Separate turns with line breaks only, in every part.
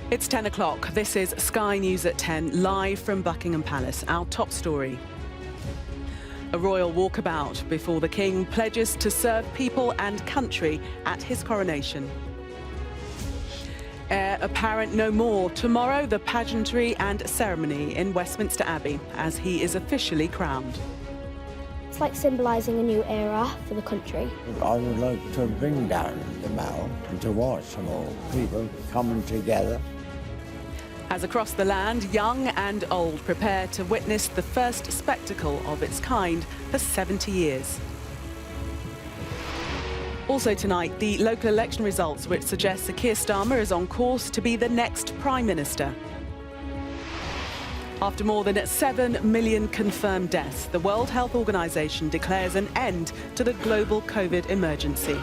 It's 10 o'clock. This is Sky News at 10, live from Buckingham Palace. Our top story. A royal walkabout before the King pledges to serve people and country at his coronation. Heir apparent no more. Tomorrow, the pageantry and ceremony in Westminster Abbey as he is officially crowned.
It's like symbolising a new era for the country.
I would like to bring down the Mall and to watch some more people coming together.
As across the land, young and old prepare to witness the first spectacle of its kind for 70 years. Also tonight, the local election results, which suggest Keir Starmer is on course to be the next Prime Minister. After more than 7 million confirmed deaths, the World Health Organization declares an end to the global COVID emergency.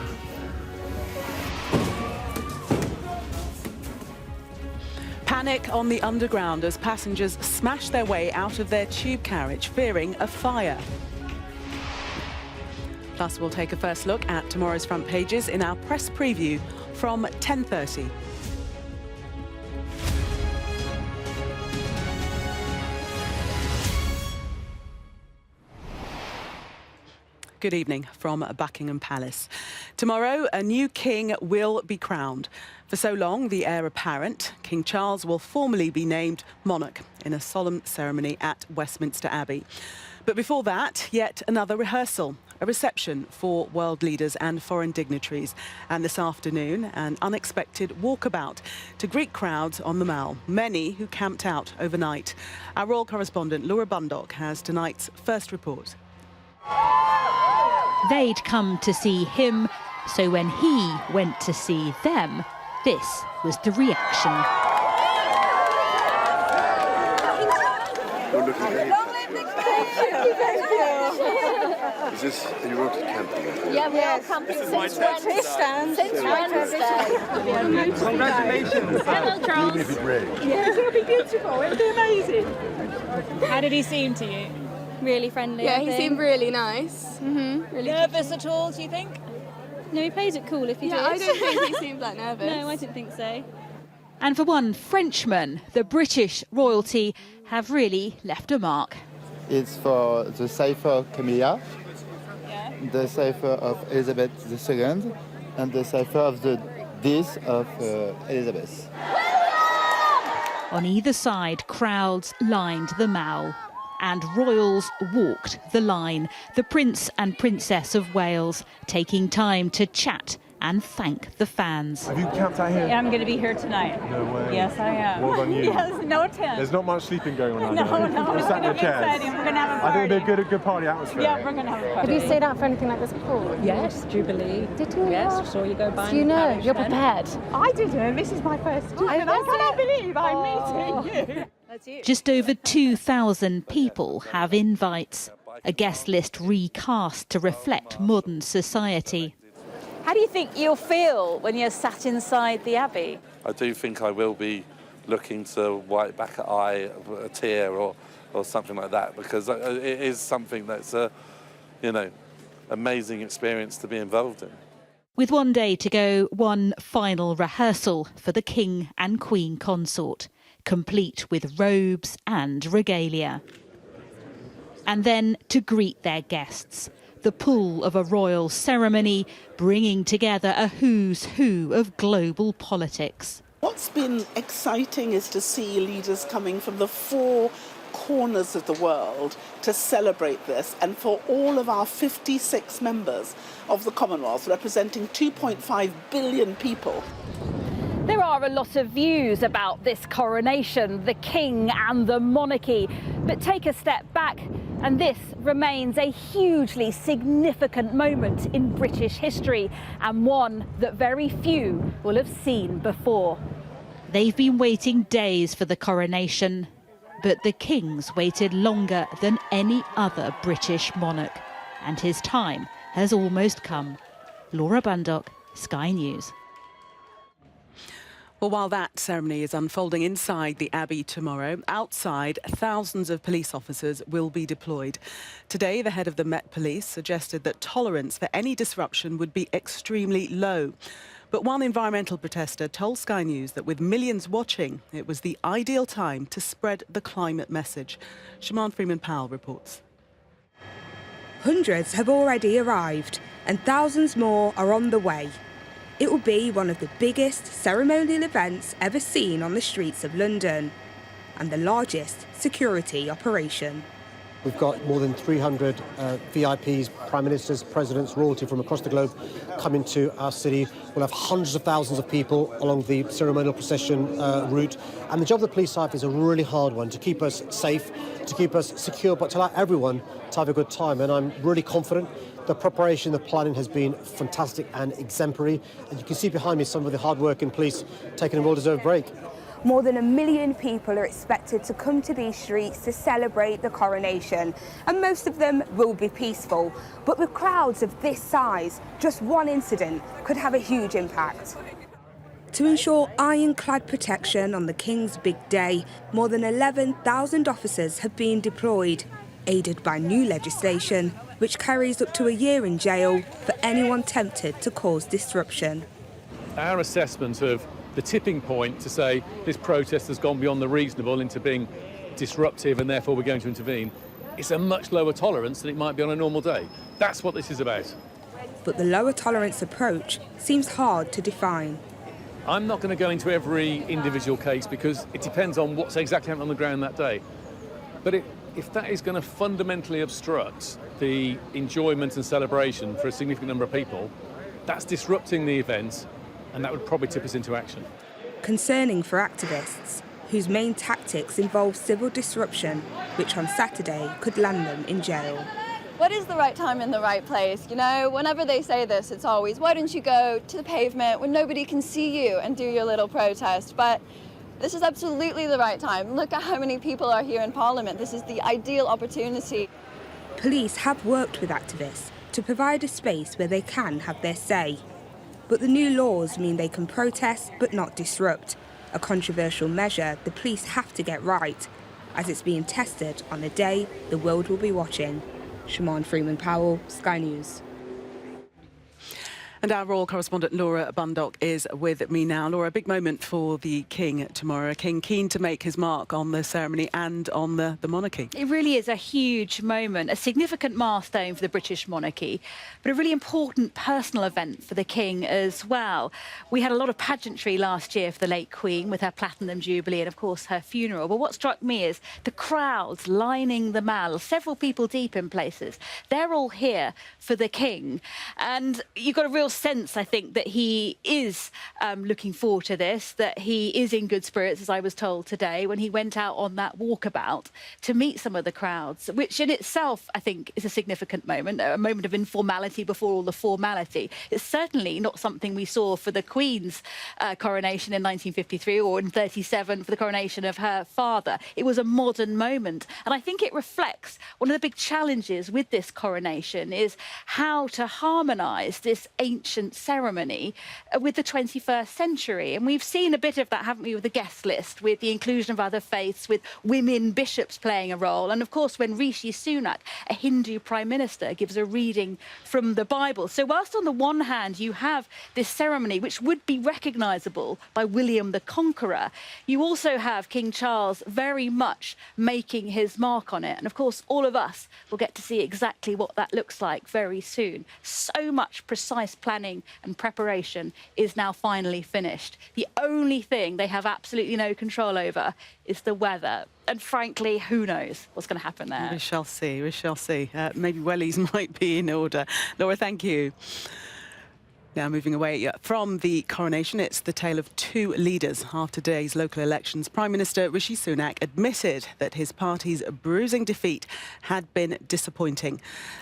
Panic on the underground as passengers smash their way out of their tube carriage, fearing a fire. Plus, we'll take a first look at tomorrow's front pages in our press preview from 10:30. Good evening from Buckingham Palace. Tomorrow, a new king will be crowned. For so long, the heir apparent, King Charles, will formally be named monarch in a solemn ceremony at Westminster Abbey. But before that, yet another rehearsal, a reception for world leaders and foreign dignitaries. And this afternoon, an unexpected walkabout to greet crowds on the Mall, many who camped out overnight. Our royal correspondent, Laura Bundock, has tonight's first report.
They'd come to see him, so when he went to see them, this was the reaction.
Is this, are you all camping?
Yeah, we are camping since Wednesday. Since Wednesday.
Congratulations.
Hello, Charles.
Even if it rains.
Yes, it'll be beautiful. It'll be amazing.
How did he seem to you?
Really friendly.
Yeah, he seemed really nice. Really
Nervous at all, do you think?
No, he plays it cool if he
Yeah,
did.
I don't think he seemed that nervous.
No, I didn't think so.
And for one Frenchman, the British royalty have really left a mark.
It's for the cipher Camilla, the cipher of Elizabeth II, and the cipher of the death of Elizabeth.
On either side, crowds lined the Mall, and royals walked the line, the Prince and Princess of Wales taking time to chat and thank the fans.
Have you camped out here?
Yeah, I'm going to be here tonight.
No way.
Yes, I am.
Well done you.
Yes, no tent.
There's not much sleeping going on.
No,
We're
it's
sat in
going
the
to be
chairs.
exciting. We're going to have a
I
party.
think it'll be a good party atmosphere.
Yeah, we're going to have a party.
Have you stayed out for anything like this before?
Yes, Jubilee.
Did you?
Yes, saw you go by.
So you know, you're prepared.
I didn't. This is my first time. I cannot believe I'm meeting you.
That's you.
Just over 2,000 people have invites, a guest list recast to reflect modern society.
How do you think you'll feel when you're sat inside the Abbey?
I do think I will be looking to wipe back an eye, a tear or something like that, because it is something that's a, amazing experience to be involved in.
With one day to go, one final rehearsal for the King and Queen consort, complete with robes and regalia. And then to greet their guests, the pull of a royal ceremony bringing together a who's who of global politics.
What's been exciting is to see leaders coming from the four corners of the world to celebrate this, and for all of our 56 members of the Commonwealth, representing 2.5 billion people.
There are a lot of views about this coronation, the king and the monarchy, but take a step back and this remains a hugely significant moment in British history, and one that very few will have seen before.
They've been waiting days for the coronation, but the King's waited longer than any other British monarch, and his time has almost come. Laura Bundock, Sky News.
Well, while that ceremony is unfolding inside the Abbey tomorrow, outside, thousands of police officers will be deployed. Today, the head of the Met Police suggested that tolerance for any disruption would be extremely low. But one environmental protester told Sky News that with millions watching, it was the ideal time to spread the climate message. Shaman Freeman-Powell reports.
Hundreds have already arrived and thousands more are on the way. It will be one of the biggest ceremonial events ever seen on the streets of London, and the largest security operation.
We've got more than 300 VIPs, prime ministers, presidents, royalty from across the globe coming to our city. We'll have hundreds of thousands of people along the ceremonial procession route. And the job of the police staff is a really hard one, to keep us safe, to keep us secure, but to allow everyone to have a good time. And I'm really confident. The preparation, the planning has been fantastic and exemplary. And you can see behind me some of the hard-working police taking a well-deserved break.
More than 1 million people are expected to come to these streets to celebrate the coronation, and most of them will be peaceful. But with crowds of this size, just one incident could have a huge impact. To ensure ironclad protection on the King's big day, more than 11,000 officers have been deployed, aided by new legislation, which carries up to a year in jail for anyone tempted to cause disruption.
Our assessment of the tipping point to say this protest has gone beyond the reasonable into being disruptive and therefore we're going to intervene, it's a much lower tolerance than it might be on a normal day. That's what this is about.
But the lower tolerance approach seems hard to define.
I'm not going to go into every individual case because it depends on what's exactly happening on the ground that day. But if that is going to fundamentally obstruct the enjoyment and celebration for a significant number of people, that's disrupting the event, and that would probably tip us into action.
Concerning for activists, whose main tactics involve civil disruption, which on Saturday could land them in jail.
What is the right time in the right place? You know, whenever they say this, it's always, why don't you go to the pavement when nobody can see you and do your little protest? But this is absolutely the right time. Look at how many people are here in Parliament. This is the ideal opportunity.
Police have worked with activists to provide a space where they can have their say. But the new laws mean they can protest but not disrupt, a controversial measure the police have to get right, as it's being tested on a day the world will be watching. Shimon Freeman-Powell, Sky News.
And our royal correspondent Laura Bundock is with me now. Laura, a big moment for the King tomorrow. A King keen to make his mark on the ceremony and on the monarchy.
It really is a huge moment, a significant milestone for the British monarchy, but a really important personal event for the King as well. We had a lot of pageantry last year for the late Queen with her Platinum Jubilee and, of course, her funeral. But what struck me is the crowds lining the Mall, several people deep in places. They're all here for the King. And you've got a real sense, I think, that he is looking forward to this, that he is in good spirits, as I was told today, when he went out on that walkabout to meet some of the crowds, which in itself, I think, is a significant moment, a moment of informality before all the formality. It's certainly not something we saw for the Queen's coronation in 1953 or in 37 for the coronation of her father. It was a modern moment. And I think it reflects one of the big challenges with this coronation is how to harmonise this ancient ceremony with the 21st century. And we've seen a bit of that, haven't we, with the guest list, with the inclusion of other faiths, with women bishops playing a role. And of course, when Rishi Sunak, a Hindu prime minister, gives a reading from the Bible. So whilst on the one hand, you have this ceremony, which would be recognisable by William the Conqueror, you also have King Charles very much making his mark on it. And of course, all of us will get to see exactly what that looks like very soon. So much precise planning and preparation is now finally finished. The only thing they have absolutely no control over is the weather. And frankly, who knows what's going to happen there?
We shall see, we shall see. Maybe wellies might be in order. Laura, thank you. Now, moving away from the coronation, it's the tale of two leaders after today's local elections. Prime Minister Rishi Sunak admitted that his party's bruising defeat had been disappointing.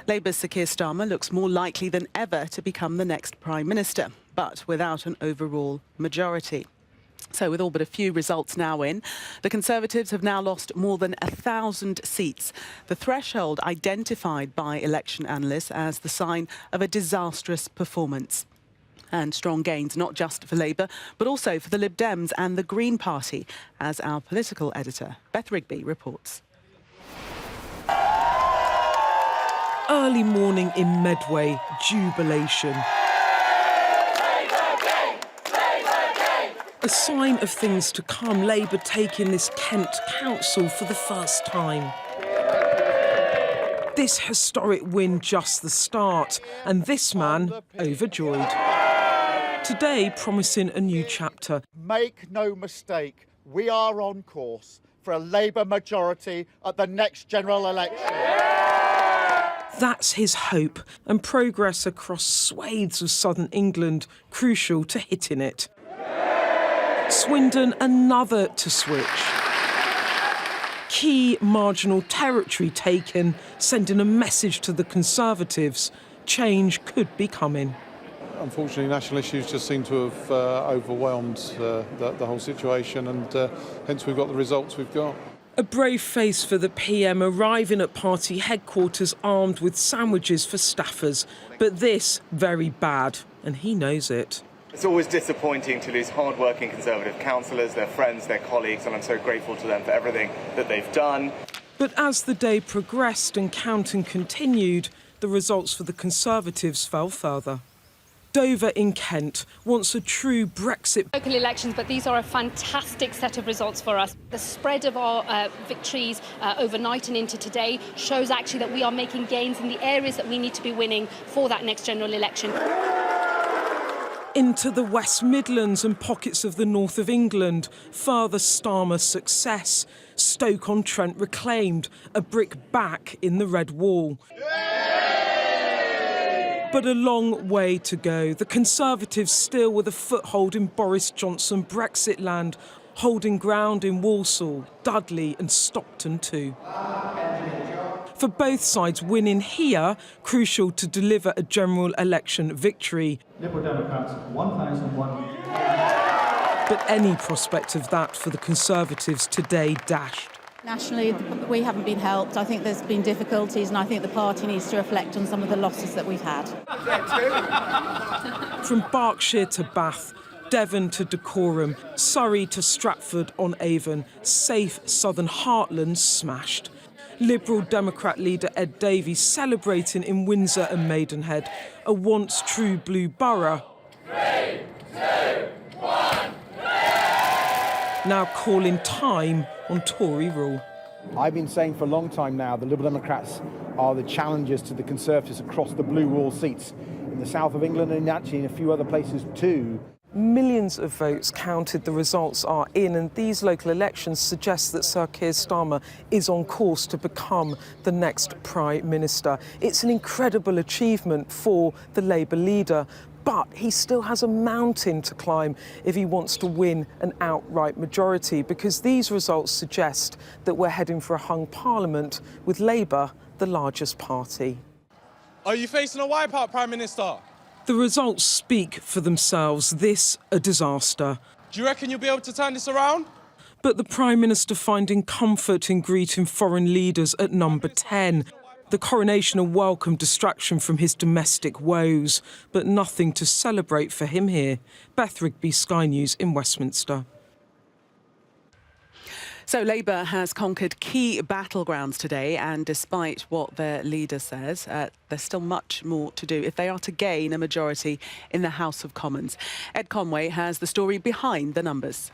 Labour's Sir Keir Starmer looks more likely than ever to become the next Prime Minister, but without an overall majority. So with all but a few results now in, the Conservatives have now lost more than 1,000 seats, the threshold identified by election analysts as the sign of a disastrous performance. And strong gains, not just for Labour, but also for the Lib Dems and the Green Party, as our political editor, Beth Rigby, reports.
Early morning in Medway, jubilation. A sign of things to come, Labour taking this Kent council for the first time. This historic win just the start, and this man overjoyed. Today promising a new chapter.
Make no mistake, we are on course for a Labour majority at the next general election.
That's his hope, and progress across swathes of southern England crucial to hitting it. Swindon another to switch. Key marginal territory taken, sending a message to the Conservatives. Change could be coming.
Unfortunately, national issues just seem to have overwhelmed the whole situation, and hence we've got the results we've got.
A brave face for the PM, arriving at party headquarters armed with sandwiches for staffers. But this, very bad, and he knows it.
It's always disappointing to lose hard-working Conservative councillors, their friends, their colleagues, and I'm so grateful to them for everything that they've done.
But as the day progressed and counting continued, the results for the Conservatives fell further. Dover in Kent wants a true Brexit.
Local elections, but these are a fantastic set of results for us. The spread of our victories overnight and into today shows actually that we are making gains in the areas that we need to be winning for that next general election.
Into the West Midlands and pockets of the north of England, further Starmer success. Stoke-on-Trent reclaimed, a brick back in the red wall. But a long way to go. The Conservatives still with a foothold in Boris Johnson Brexit land, holding ground in Walsall, Dudley and Stockton too. For both sides, winning here, crucial to deliver a general election victory.
Liberal Democrats, 1,001.
But any prospect of that for the Conservatives today dashed.
Nationally, we haven't been helped. I think there's been difficulties, and I think the party needs to reflect on some of the losses that we've had.
From Berkshire to Bath, Devon to Dacorum, Surrey to Stratford-on-Avon, safe southern heartlands smashed. Liberal Democrat leader Ed Davies celebrating in Windsor and Maidenhead, a once true blue borough.
3, 2, 1,
Now calling time on Tory rule.
I've been saying for a long time now the Liberal Democrats are the challengers to the Conservatives across the blue wall seats in the south of England and actually in a few other places too.
Millions of votes counted, the results are in, and these local elections suggest that Sir Keir Starmer is on course to become the next Prime Minister. It's an incredible achievement for the Labour leader, but he still has a mountain to climb if he wants to win an outright majority, because these results suggest that we're heading for a hung parliament with Labour the largest party.
Are you facing a wipeout, Prime Minister?
The results speak for themselves. This, a disaster.
Do you reckon you'll be able to turn this around?
But the Prime Minister finding comfort in greeting foreign leaders at number 10. The coronation a welcome distraction from his domestic woes, but nothing to celebrate for him here. Beth Rigby, Sky News in Westminster.
So Labour has conquered key battlegrounds today, and despite what their leader says, there's still much more to do if they are to gain a majority in the House of Commons. Ed Conway has the story behind the numbers.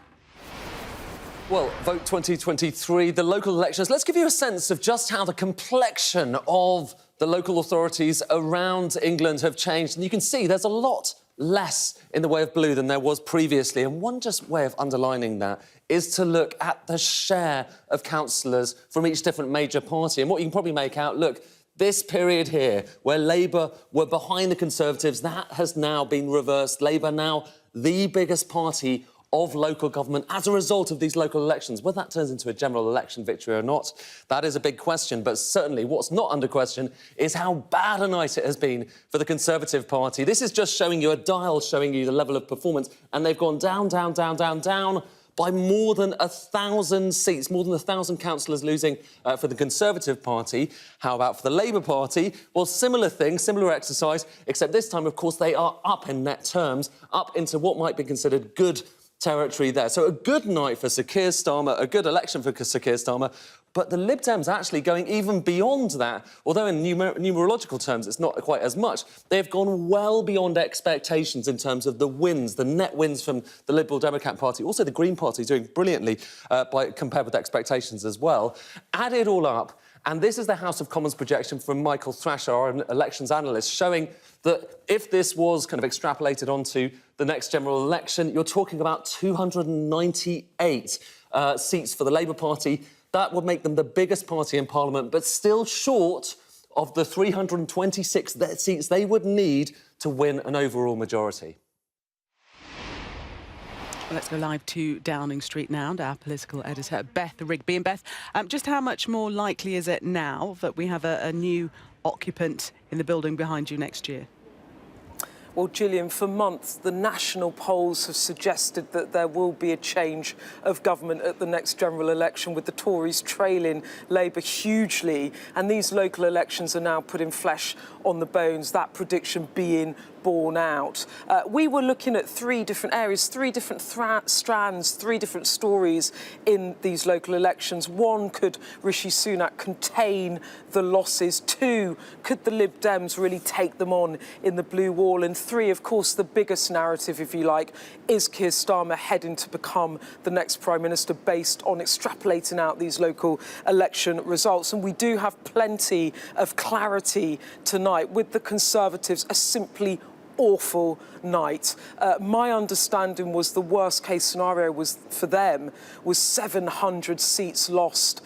Well, Vote 2023, the local elections. Let's give you a sense of just how the complexion of the local authorities around England have changed. And you can see there's a lot less in the way of blue than there was previously. And one just way of underlining that is to look at the share of councillors from each different major party. And what you can probably make out, look, this period here, where Labour were behind the Conservatives, that has now been reversed. Labour now the biggest party of local government as a result of these local elections. Whether that turns into a general election victory or not, that is a big question. But certainly what's not under question is how bad a night it has been for the Conservative Party. This is just showing you a dial, showing you the level of performance. And they've gone down, down, down, down, down by more than 1,000 seats, more than 1,000 councillors losing for the Conservative Party. How about for the Labour Party? Well, similar thing, similar exercise, except this time, of course, they are up in net terms, up into what might be considered good territory there. So a good night for Sir Keir Starmer, a good election for Sir Keir Starmer, but the Lib Dems actually going even beyond that. Although in numerological terms it's not quite as much, they've gone well beyond expectations in terms of the wins, the net wins from the Liberal Democrat Party. Also the Green Party doing brilliantly compared with expectations as well. Add it all up, and this is the House of Commons projection from Michael Thrasher, our elections analyst, showing that if this was kind of extrapolated onto the next general election, you're talking about 298 seats for the Labour Party. That would make them the biggest party in Parliament, but still short of the 326 seats they would need to win an overall majority.
Well, let's go live to Downing Street now, to our political editor, Beth Rigby. And Beth, just how much more likely is it now that we have a new occupant in the building behind you next year?
Well, Gillian, for months, the national polls have suggested that there will be a change of government at the next general election, with the Tories trailing Labour hugely. And these local elections are now putting flesh on the bones, that prediction being borne out. We were looking at three different areas, three different strands, three different stories in these local elections. One, could Rishi Sunak contain the losses? Two, could the Lib Dems really take them on in the blue wall? And three, of course, the biggest narrative, if you like, is Keir Starmer heading to become the next Prime Minister based on extrapolating out these local election results? And we do have plenty of clarity tonight, with the Conservatives a simply awful night. My understanding was the worst case scenario was for them was 700 seats lost.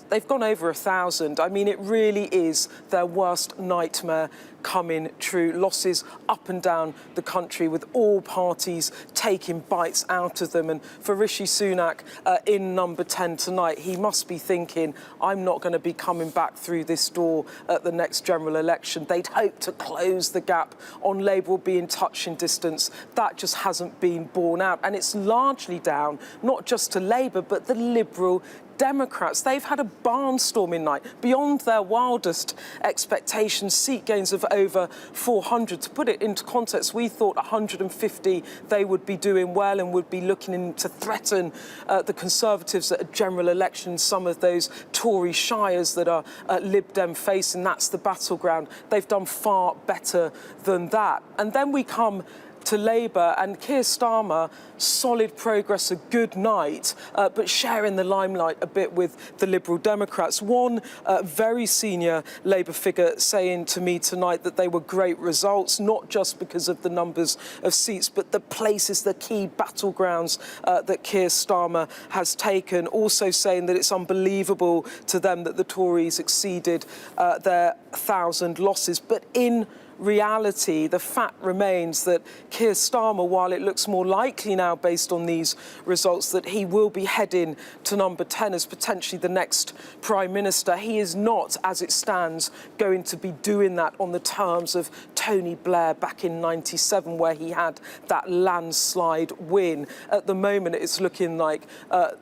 They've gone over 1,000. I mean, it really is their worst nightmare coming true. Losses up and down the country, with all parties taking bites out of them. And for Rishi Sunak in number 10 tonight, he must be thinking, I'm not going to be coming back through this door at the next general election. They'd hoped to close the gap on Labour, will be in touching distance. That just hasn't been borne out. And it's largely down not just to Labour, but the Liberal Democrats, they've had a barnstorming night, beyond their wildest expectations, seat gains of over 400. To put it into context, we thought 150 they would be doing well and would be looking to threaten the Conservatives at a general election, some of those Tory shires that are Lib Dem facing. That's the battleground. They've done far better than that. And then we come to Labour, and Keir Starmer, solid progress, a good night, but sharing the limelight a bit with the Liberal Democrats. One very senior Labour figure saying to me tonight that they were great results, not just because of the numbers of seats, but the places, the key battlegrounds that Keir Starmer has taken. Also saying that it's unbelievable to them that the Tories exceeded their 1,000 losses. But in reality, the fact remains that Keir Starmer, while it looks more likely now based on these results that he will be heading to number 10 as potentially the next Prime Minister, he is not, as it stands, going to be doing that on the terms of Tony Blair back in '97, where he had that landslide win. At the moment, it's looking like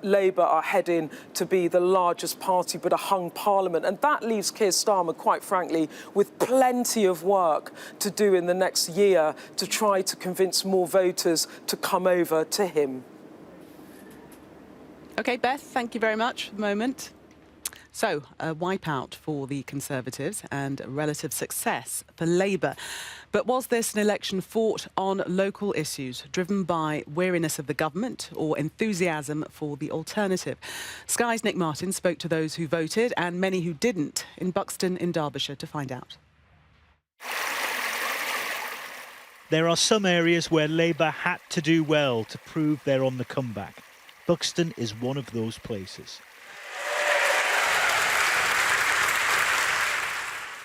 Labour are heading to be the largest party, but a hung parliament. And that leaves Keir Starmer, quite frankly, with plenty of work to do in the next year to try to convince more voters to come over to him.
OK, Beth, thank you very much for the moment. So, a wipeout for the Conservatives and relative success for Labour. But was this an election fought on local issues, driven by weariness of the government or enthusiasm for the alternative? Sky's Nick Martin spoke to those who voted and many who didn't in Buxton in Derbyshire to find out.
There are some areas where Labour had to do well to prove they're on the comeback. Buxton is one of those places.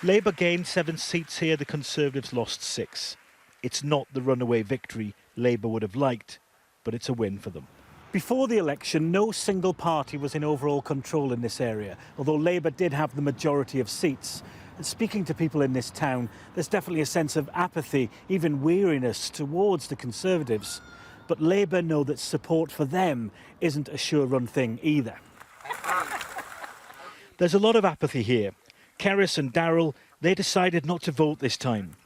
Labour gained 7 seats here, the Conservatives lost 6. It's not the runaway victory Labour would have liked, but it's a win for them.
Before the election, no single party was in overall control in this area, although Labour did have the majority of seats. And speaking to people in this town, there's definitely a sense of apathy, even weariness towards the Conservatives. But Labour know that support for them isn't a sure-run thing either.
There's a lot of apathy here. Keris and Darryl, they decided not to vote this time.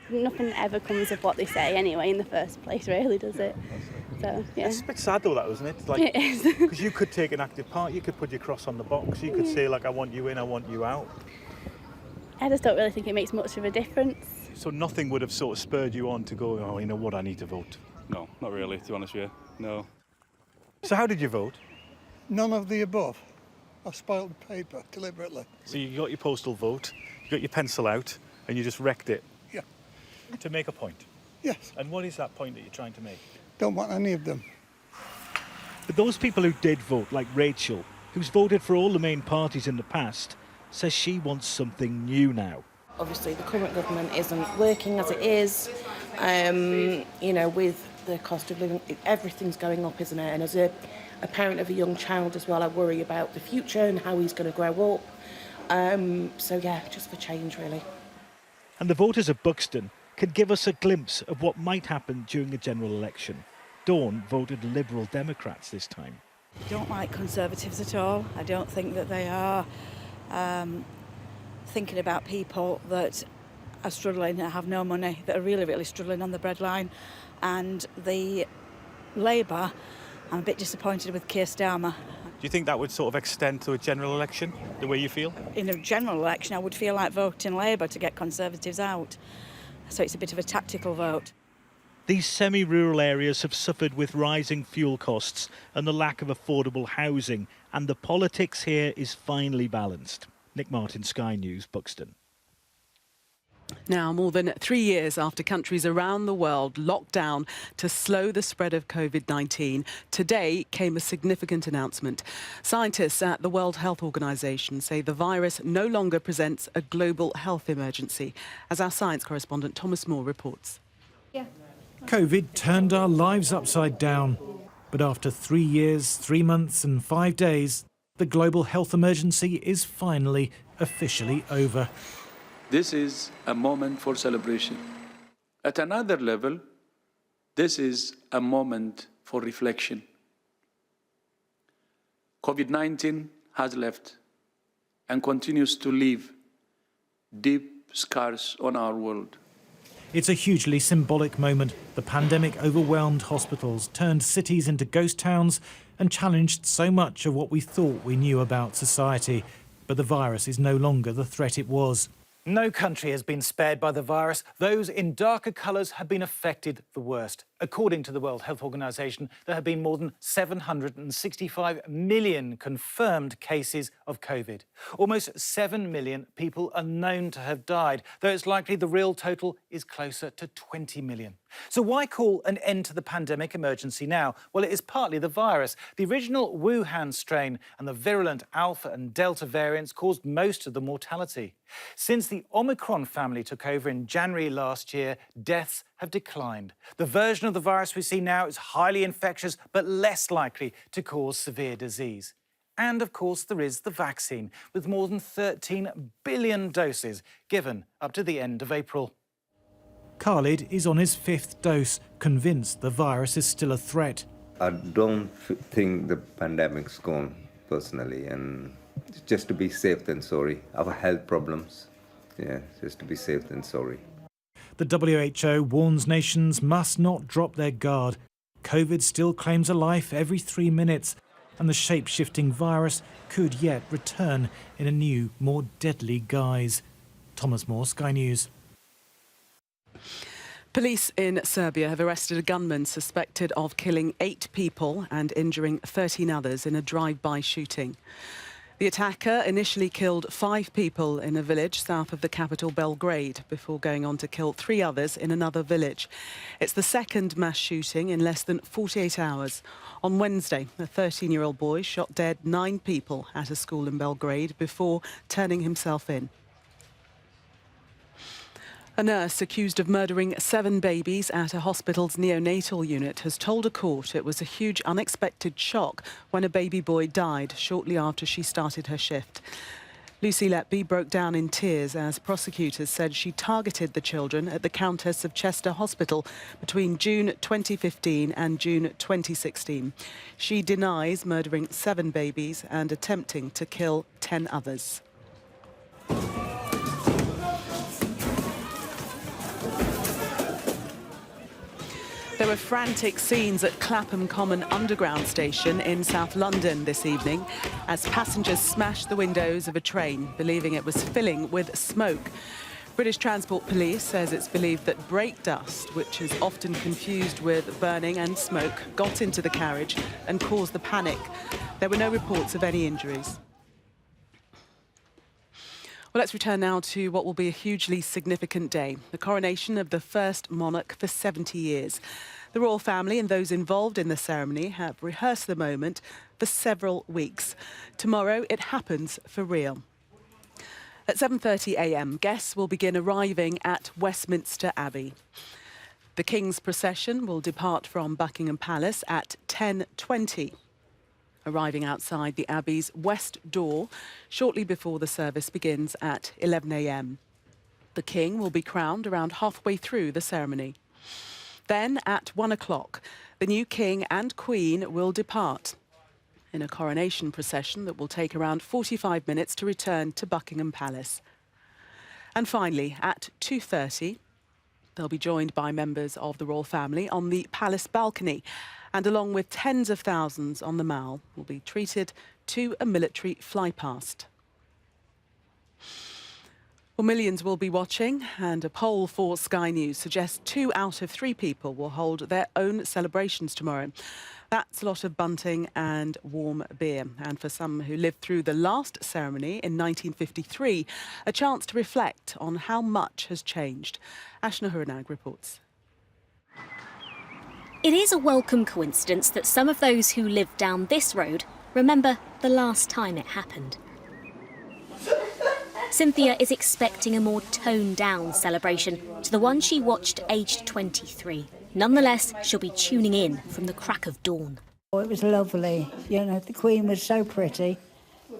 Nothing ever comes of what they say anyway in the first place, really, does it? So, yeah.
It's a bit sad though, that, isn't it? Like,
it is.
Because you could take an active part, you could put your cross on the box, you could say, like, I want you in, I want you out.
I just don't really think it makes much of a difference.
So nothing would have sort of spurred you on to go, oh, you know what, I need to vote?
No, not really, to be honest with you, no.
So how did you vote?
None of the above. I spoiled the paper deliberately.
So you got your postal vote, you got your pencil out, and you just wrecked it?
Yeah.
To make a point?
Yes.
And what is that point that you're trying to make?
Don't want any of them.
But those people who did vote, like Rachel, who's voted for all the main parties in the past, says she wants something new now.
Obviously, the current government isn't working as it is. You know, with the cost of living, everything's going up, isn't it? And as a parent of a young child as well, I worry about the future and how he's going to grow up. So, yeah, just for change, really.
And the voters of Buxton can give us a glimpse of what might happen during a general election. Dawn voted Liberal Democrats this time.
I don't like Conservatives at all. I don't think that they are thinking about people that are struggling, that have no money, that are really, really struggling on the breadline. And the Labour, I'm a bit disappointed with Keir Starmer.
Do you think that would sort of extend to a general election, the way you feel?
In a general election, I would feel like voting Labour to get Conservatives out. So it's a bit of a tactical vote.
These semi-rural areas have suffered with rising fuel costs and the lack of affordable housing, and the politics here is finely balanced. Nick Martin, Sky News, Buxton.
Now, more than 3 years after countries around the world locked down to slow the spread of COVID-19, today came a significant announcement. Scientists at the World Health Organization say the virus no longer presents a global health emergency, as our science correspondent Thomas Moore reports.
COVID turned our lives upside down. But after 3 years, 3 months and 5 days, the global health emergency is finally officially over.
This is a moment for celebration. At another level, this is a moment for reflection. COVID-19 has left and continues to leave deep scars on our world.
It's a hugely symbolic moment. The pandemic overwhelmed hospitals, turned cities into ghost towns and challenged so much of what we thought we knew about society. But the virus is no longer the threat it was. No country has been spared by the virus. Those in darker colours have been affected the worst. According to the World Health Organization, there have been more than 765 million confirmed cases of COVID. Almost 7 million people are known to have died, though it's likely the real total is closer to 20 million. So why call an end to the pandemic emergency now? Well, it is partly the virus. The original Wuhan strain and the virulent Alpha and Delta variants caused most of the mortality. Since the Omicron family took over in January last year, deaths have declined. The version of the virus we see now is highly infectious, but less likely to cause severe disease. And, of course, there is the vaccine, with more than 13 billion doses given up to the end of April. Khalid is on his 5th dose, convinced the virus is still a threat.
I don't think the pandemic's gone, personally, and just to be safe than sorry. Our health problems, just to be safe than sorry.
The WHO warns nations must not drop their guard. COVID still claims a life every 3 minutes, and the shape-shifting virus could yet return in a new, more deadly guise. Thomas Moore, Sky News.
Police in Serbia have arrested a gunman suspected of killing 8 people and injuring 13 others in a drive-by shooting. The attacker initially killed 5 people in a village south of the capital Belgrade before going on to kill 3 others in another village. It's the second mass shooting in less than 48 hours. On Wednesday, a 13-year-old boy shot dead 9 people at a school in Belgrade before turning himself in. A nurse accused of murdering 7 babies at a hospital's neonatal unit has told a court it was a huge unexpected shock when a baby boy died shortly after she started her shift. Lucy Letby broke down in tears as prosecutors said she targeted the children at the Countess of Chester Hospital between June 2015 and June 2016. She denies murdering 7 babies and attempting to kill 10 others. There were frantic scenes at Clapham Common Underground station in South London this evening as passengers smashed the windows of a train, believing it was filling with smoke. British Transport Police says it's believed that brake dust, which is often confused with burning and smoke, got into the carriage and caused the panic. There were no reports of any injuries. Well, let's return now to what will be a hugely significant day, the coronation of the first monarch for 70 years. The royal family and those involved in the ceremony have rehearsed the moment for several weeks. Tomorrow, it happens for real. At 7:30 a.m, guests will begin arriving at Westminster Abbey. The King's procession will depart from Buckingham Palace at 10:20. Arriving outside the Abbey's west door shortly before the service begins at 11 a.m. The King will be crowned around halfway through the ceremony. Then at 1 o'clock, the new King and Queen will depart in a coronation procession that will take around 45 minutes to return to Buckingham Palace. And finally, at 2:30, they'll be joined by members of the royal family on the palace balcony, and along with tens of thousands on the Mall, will be treated to a military flypast. Well, millions will be watching, and a poll for Sky News suggests 2 out of 3 people will hold their own celebrations tomorrow. That's a lot of bunting and warm beer. And for some who lived through the last ceremony in 1953, a chance to reflect on how much has changed. Ashna Huranag reports.
It is a welcome coincidence that some of those who live down this road remember the last time it happened. Cynthia is expecting a more toned-down celebration to the one she watched aged 23. Nonetheless, she'll be tuning in from the crack of dawn.
Oh, it was lovely. You know, the Queen was so pretty.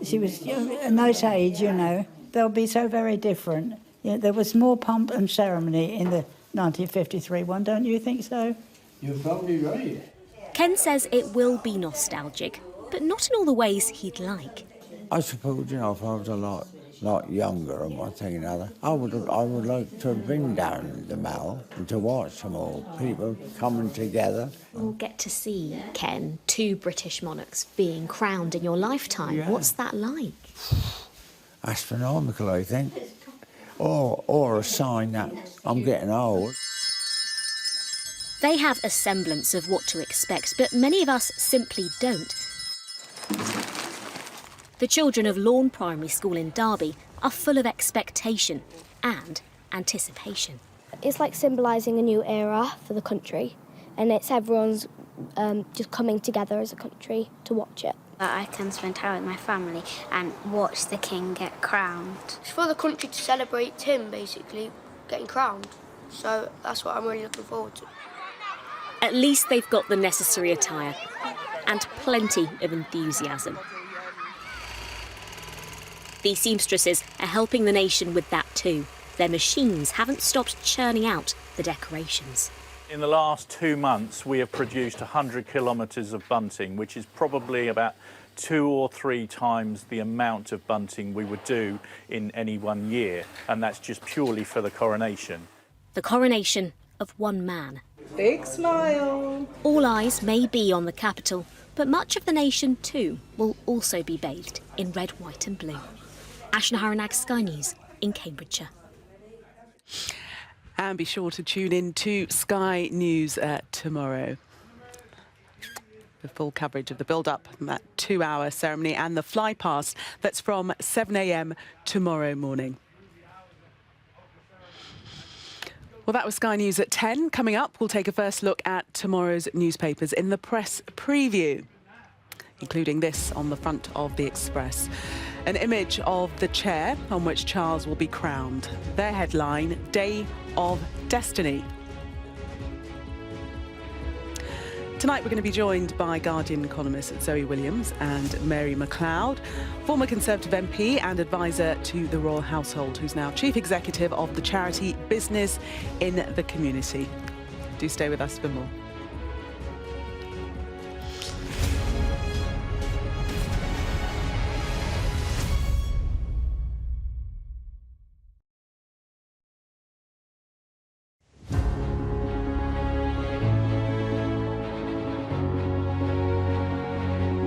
She was a nice age, you know. They'll be so very different. You know, there was more pomp and ceremony in the 1953 one, don't you think so?
You're probably right.
Ken says it will be nostalgic, but not in all the ways he'd like.
I suppose, you know, if I was a lot younger and one thing and another, I would like to have been down the Mall and to watch them all, people coming together.
You'll get to see, Ken, 2 British monarchs being crowned in your lifetime.
Yeah.
What's that like?
Astronomical, I think. Or a sign that I'm getting old.
They have a semblance of what to expect, but many of us simply don't. The children of Lawn Primary School in Derby are full of expectation and anticipation.
It's like symbolising a new era for the country, and it's everyone's just coming together as a country to watch it.
I can spend time with my family and watch the king get crowned.
It's for the country to celebrate him, basically, getting crowned. So that's what I'm really looking forward to.
At least they've got the necessary attire and plenty of enthusiasm. These seamstresses are helping the nation with that too. Their machines haven't stopped churning out the decorations.
In the last 2 months, we have produced 100 kilometres of bunting, which is probably about 2 or 3 times the amount of bunting we would do in any one year, and that's just purely for the coronation.
The coronation of one man.
Big smile.
All eyes may be on the capital, but much of the nation too will also be bathed in red, white and blue. Ashna Haranag, Sky News in Cambridgeshire.
And be sure to tune in to Sky News tomorrow. The full coverage of the build-up, that 2-hour ceremony and the fly past that's from 7 a.m. tomorrow morning. Well, that was Sky News at 10. Coming up, we'll take a first look at tomorrow's newspapers in the press preview, including this on the front of the Express. An image of the chair on which Charles will be crowned. Their headline, Day of Destiny. Tonight we're going to be joined by Guardian economists Zoe Williams and Mary MacLeod, former Conservative MP and advisor to the Royal Household, who's now Chief Executive of the charity Business in the Community. Do stay with us for more.